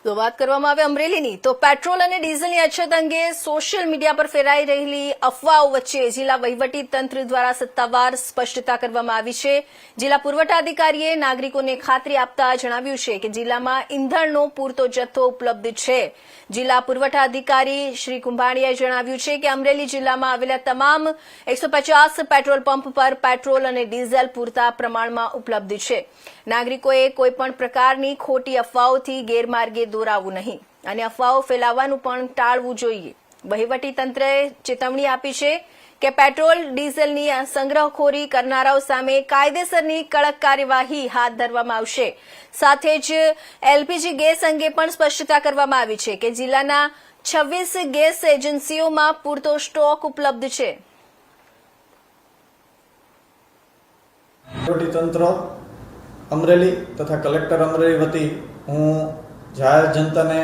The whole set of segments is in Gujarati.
તો વાત કરવામાં આવે અમરેલીની તો પેટ્રોલ અને ડીઝલની અછત અંગે સોશિયલ મીડિયા પર ફેલાઈ રહેલી અફવાઓ વચ્ચે જિલ્લા વહીવટી તંત્ર દ્વારા સત્તાવાર સ્પષ્ટતા કરવામાં આવી છે। જિલ્લા પુરવઠા અધિકારીએ નાગરિકોને ખાતરી આપતા જણાવ્યું છે કે જિલ્લામાં ઈંધણનો પૂરતો જથ્થો ઉપલબ્ધ છે। જિલ્લા પુરવઠા અધિકારી શ્રી કુંભાણીયાએ જણાવ્યું છે કે અમરેલી જિલ્લામાં આવેલા તમામ 150 પેટ્રોલ પંપ પર પેટ્રોલ અને ડીઝલ પૂરતા પ્રમાણમાં ઉપલબ્ધ છે। નાગરિકોએ કોઈપણ પ્રકારની ખોટી અફવાઓથી ગેરમાર્ગે દોરાવું નહીં અને અફવાઓ ફેલાવવાનું પણ ટાળવું જોઈએ। વહીવટી તંત્રએ ચેતવણી આપી છે કે પેટ્રોલ ડીઝલની સંગ્રહખોરી કરનારાઓ સામે કાયદેસરની કડક કાર્યવાહી હાથ ધરવામાં આવશે। સાથે જ એલપીજી ગેસ અંગે પણ સ્પષ્ટતા કરવામાં આવી છે કે જિલ્લાના 26 ગેસ એજન્સીઓમાં પૂરતો સ્ટોક ઉપલબ્ધ છે। વહીવટી તંત્ર અમરેલી તથા કલેક્ટર અમરેલી વતી હું જાહેર જનતાને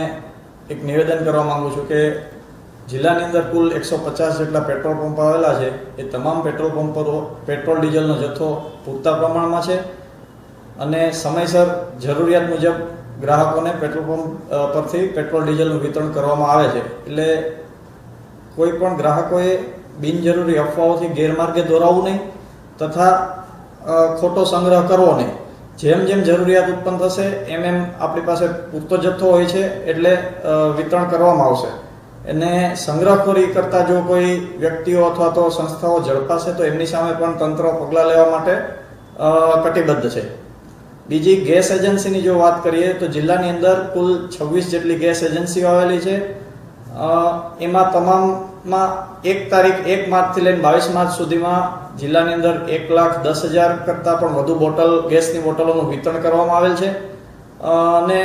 એક નિવેદન કરવા માંગુ છું કે જિલ્લાની અંદર કુલ 150 જેટલા પેટ્રોલ પંપ આવેલા છે। એ તમામ પેટ્રોલ પંપ પર પેટ્રોલ ડીઝલનો જથ્થો પૂરતા પ્રમાણમાં છે અને સમયસર જરૂરિયાત મુજબ ગ્રાહકોને પેટ્રોલ પંપ પરથી પેટ્રોલ ડીઝલનું વિતરણ કરવામાં આવે છે। એટલે કોઈ પણ ગ્રાહકોએ બિનજરૂરી અફવાઓથી ગેરમાર્ગે દોરાવવું નહીં તથા ખોટો સંગ્રહ કરવો નહીં। જેમ જેમ જરૂરિયાત ઉત્પન્ન થશે એમ આપણી પાસે પૂરતો જથ્થો હોય છે એટલે વિતરણ કરવામાં આવશે। અને સંગ્રહખોરી કરતા જો કોઈ વ્યક્તિઓ અથવા તો સંસ્થાઓ ઝડપાશે તો એમની સામે પણ તંત્ર પગલાં લેવા માટે કટિબદ્ધ છે। બીજી ગેસ એજન્સીની જો વાત કરીએ તો જિલ્લાની અંદર કુલ 26 જેટલી ગેસ એજન્સીઓ આવેલી છે। એમાં તમામમાં 1 માર્ચથી લઈને 22 માર્ચ સુધીમાં જિલ્લાની અંદર 1,10,000 કરતાં પણ વધુ ગેસની બોટલોનું વિતરણ કરવામાં આવેલ છે। અને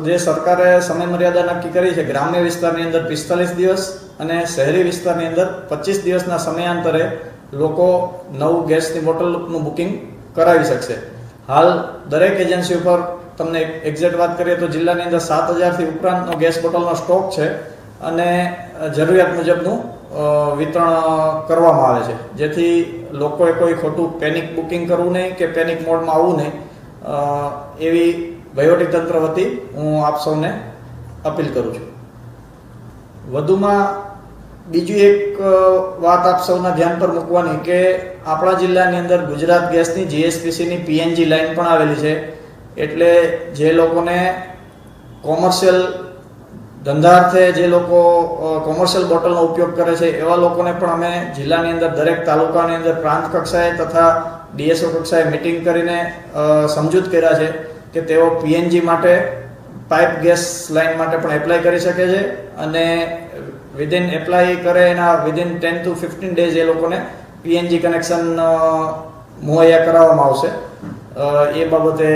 જે સરકારે સમય મર્યાદા નક્કી કરી છે ગ્રામ્ય વિસ્તારની અંદર 45 દિવસ અને શહેરી વિસ્તારની અંદર 25 દિવસના સમયાંતરે લોકો નવું ગેસની બોટલનું બુકિંગ કરાવી શકશે। હાલ દરેક એજન્સી ઉપર તમને એક્ઝેક્ટ વાત કરીએ તો જિલ્લાની અંદર 7,000થી ઉપરાંતનો ગેસ બોટલનો સ્ટોક છે અને જરૂરિયાત મુજબનું વિતરણ કરવામાં આવે છે, જેથી લોકોએ કોઈ ખોટું પેનિક બુકિંગ કરવું નહીં કે પેનિક મોડમાં આવવું નહીં એવી વહીવટી તંત્ર વતી હું આપ સૌને અપીલ કરું છું। વધુમાં બીજી એક વાત આપ સૌના ધ્યાન પર મૂકવાની કે આપણા જિલ્લાની અંદર ગુજરાત ગેસની જીએસપીસીની પીએનજી લાઇન પણ આવેલી છે। એટલે જે લોકોને કોમર્શિયલ ધંધાર્થે જે લોકો કોમર્શિયલ બોટલનો ઉપયોગ કરે છે એવા લોકોને પણ અમે જિલ્લાની અંદર દરેક તાલુકાની અંદર પ્રાંત કક્ષાએ તથા ડીએસઓ કક્ષાએ મિટિંગ કરીને સમજૂત કર્યા છે કે તેઓ પીએનજી માટે પાઇપ ગેસ લાઇન માટે પણ એપ્લાય કરી શકે છે અને વિધિન એપ્લાય કરે એના વિધિન 10 to 15 ડેઝ એ લોકોને પીએનજી કનેક્શન મુહૈયા કરાવવામાં આવશે। એ બાબતે